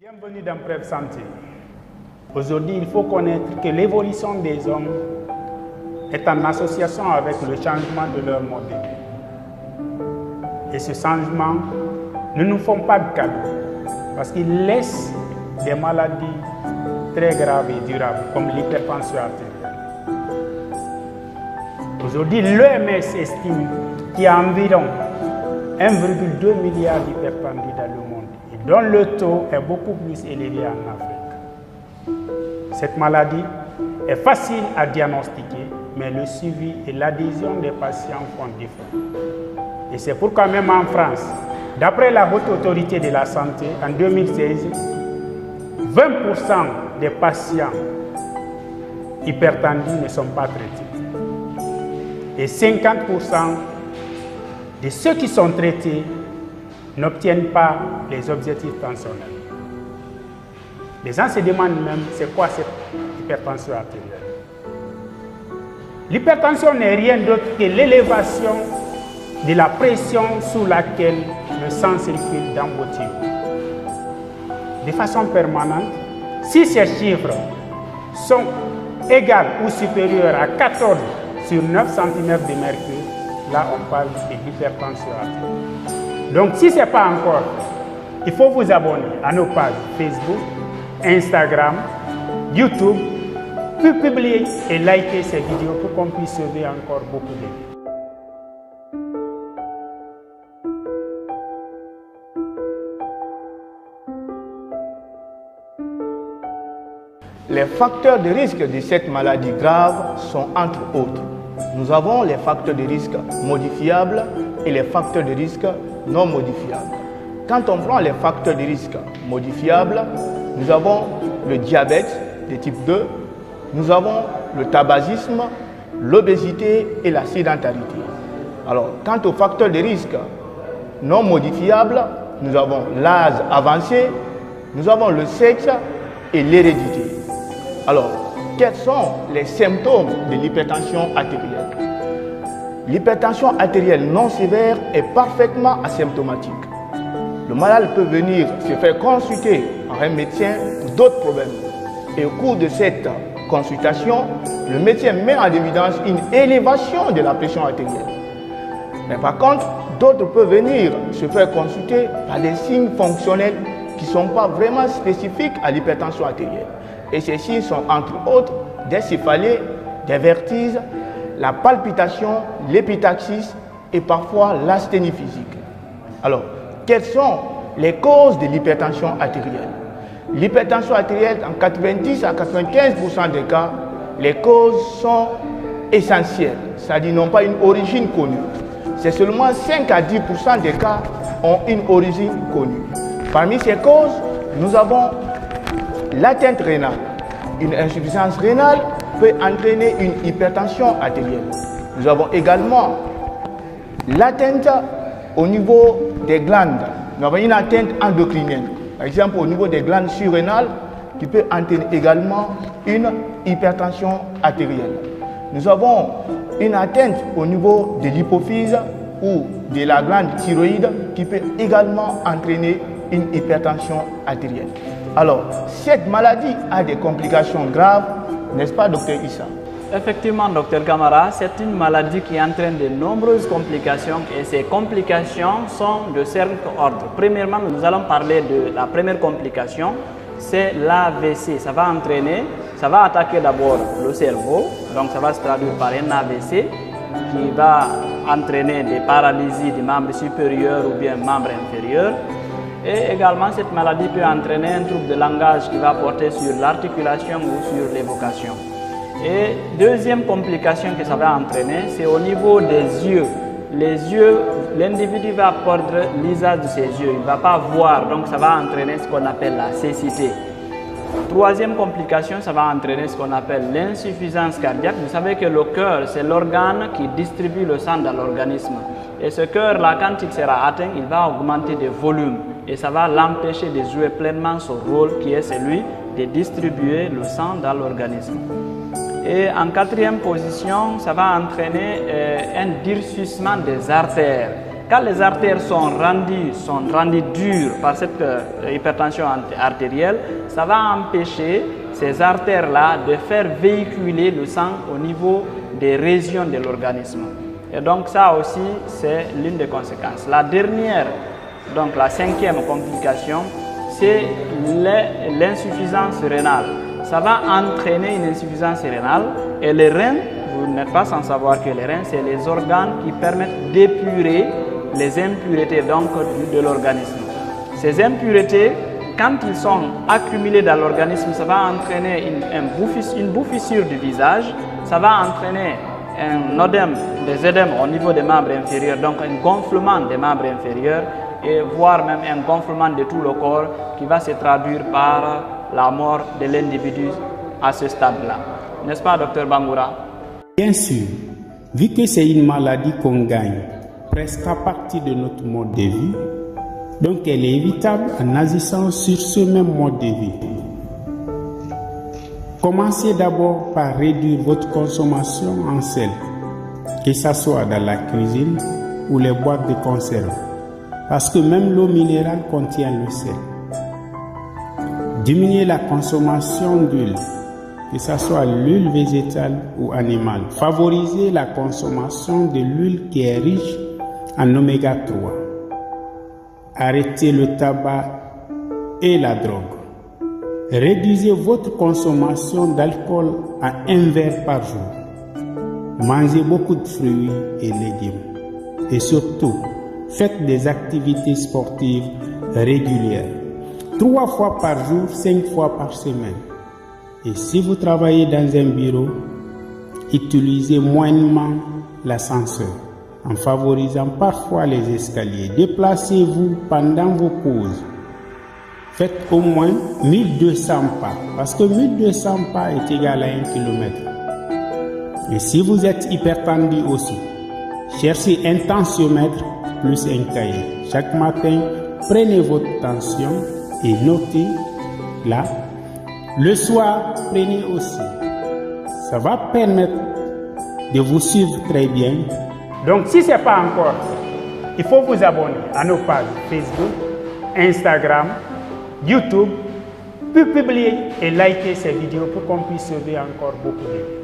Bienvenue dans Preuve Santé. Aujourd'hui, il faut connaître que l'évolution des hommes est en association avec le changement de leur mode de vie. Et ce changement ne nous font pas de cadeau parce qu'il laisse des maladies très graves et durables comme l'hypertension artérielle. Aujourd'hui, l'OMS estime qu'il y a environ 1,2 milliard d'hypertendus dans le monde et dont le taux est beaucoup plus élevé en Afrique. Cette maladie est facile à diagnostiquer, mais le suivi et l'adhésion des patients font défaut. Et c'est pourquoi même en France, d'après la Haute Autorité de la Santé, en 2016, 20% des patients hypertendus ne sont pas traités. Et 50% de ceux qui sont traités n'obtiennent pas les objectifs tensionnels. Les gens se demandent même c'est quoi cette hypertension artérielle. L'hypertension n'est rien d'autre que l'élévation de la pression sous laquelle le sang circule dans vos tuyaux. De façon permanente, si ces chiffres sont égaux ou supérieurs à 14 sur 9 cm de mercure, là on parle de l'hypertension artérielle. Donc si ce n'est pas encore, il faut vous abonner à nos pages Facebook, Instagram, YouTube, puis publier et liker ces vidéos pour qu'on puisse sauver encore beaucoup de vies. Les facteurs de risque de cette maladie grave sont entre autres. Nous avons les facteurs de risque modifiables et les facteurs de risque non modifiables. Quand on prend les facteurs de risque modifiables, nous avons le diabète de type 2, nous avons le tabagisme, l'obésité et la sédentarité. Alors, quant aux facteurs de risque non modifiables, nous avons l'âge avancé, nous avons le sexe et l'hérédité. Alors, quels sont les symptômes de l'hypertension artérielle? L'hypertension artérielle non sévère est parfaitement asymptomatique. Le malade peut venir se faire consulter par un médecin pour d'autres problèmes. Et au cours de cette consultation, le médecin met en évidence une élévation de la pression artérielle. Mais par contre, d'autres peuvent venir se faire consulter par des signes fonctionnels qui ne sont pas vraiment spécifiques à l'hypertension artérielle. Et ces signes sont entre autres des céphalées, des vertiges, la palpitation, l'épitaxis et parfois l'asthénie physique. Alors, quelles sont les causes de l'hypertension artérielle? L'hypertension artérielle, en 90 à 95% des cas, les causes sont essentielles, c'est-à-dire n'ont pas une origine connue. C'est seulement 5 à 10% des cas ont une origine connue. Parmi ces causes, nous avons l'atteinte rénale. Une insuffisance rénale peut entraîner une hypertension artérielle. Nous avons également l'atteinte au niveau des glandes. Nous avons une atteinte endocrinienne. Par exemple, au niveau des glandes surrénales, qui peut entraîner également une hypertension artérielle. Nous avons une atteinte au niveau de l'hypophyse ou de la glande thyroïde qui peut également entraîner une hypertension artérielle. Alors, cette maladie a des complications graves, n'est-ce pas, docteur Issa? Effectivement, docteur Camara, c'est une maladie qui entraîne de nombreuses complications et ces complications sont de certains ordres. Premièrement, nous allons parler de la première complication, c'est l'AVC. Ça va attaquer d'abord le cerveau, donc ça va se traduire par un AVC qui va entraîner des paralysies des membres supérieurs ou bien membres inférieurs. Et également, cette maladie peut entraîner un trouble de langage qui va porter sur l'articulation ou sur l'évocation. Et deuxième complication que ça va entraîner, c'est au niveau des yeux. Les yeux, l'individu va perdre l'usage de ses yeux, il ne va pas voir, donc ça va entraîner ce qu'on appelle la cécité. Troisième complication, ça va entraîner ce qu'on appelle l'insuffisance cardiaque. Vous savez que le cœur, c'est l'organe qui distribue le sang dans l'organisme. Et ce cœur-là, quand il sera atteint, il va augmenter de volume. Et ça va l'empêcher de jouer pleinement son rôle qui est celui de distribuer le sang dans l'organisme. Et en quatrième position, ça va entraîner un durcissement des artères. quand les artères sont rendues dures par cette hypertension artérielle, ça va empêcher ces artères-là de faire véhiculer le sang au niveau des régions de l'organisme. Et donc ça aussi, c'est l'une des conséquences. La dernière, donc la cinquième complication, c'est l'insuffisance rénale. Ça va entraîner une insuffisance rénale et les reins, vous n'êtes pas sans savoir que les reins, c'est les organes qui permettent d'épurer les impuretés donc, de l'organisme. Ces impuretés, quand ils sont accumulés dans l'organisme, ça va entraîner une bouffissure du visage, ça va entraîner un œdème, des œdèmes au niveau des membres inférieurs, donc un gonflement des membres inférieurs et voire même un gonflement de tout le corps qui va se traduire par la mort de l'individu à ce stade-là. N'est-ce pas, docteur Bangoura? Bien sûr, vu que c'est une maladie qu'on gagne presque à partir de notre mode de vie, donc elle est évitable en agissant sur ce même mode de vie. Commencez d'abord par réduire votre consommation en sel, que ce soit dans la cuisine ou les boîtes de conserve, parce que même l'eau minérale contient le sel. Diminuez la consommation d'huile, que ce soit l'huile végétale ou animale. Favorisez la consommation de l'huile qui est riche en oméga 3. Arrêtez le tabac et la drogue. Réduisez votre consommation d'alcool à 1 verre par jour. Mangez beaucoup de fruits et légumes. Et surtout, faites des activités sportives régulières. 3 fois par jour, 5 fois par semaine. Et si vous travaillez dans un bureau, utilisez moyennement l'ascenseur en favorisant parfois les escaliers. Déplacez-vous pendant vos pauses. Faites au moins 1200 pas, parce que 1200 pas est égal à 1 km. Et si vous êtes hypertendu aussi, cherchez un tensiomètre plus un cahier. Chaque matin, prenez votre tension et notez-la. Le soir, prenez aussi. Ça va permettre de vous suivre très bien. Donc, si ce n'est pas encore fait, il faut vous abonner à nos pages Facebook, Instagram, YouTube, puis publier et liker ces vidéos pour qu'on puisse sauver encore beaucoup de vies.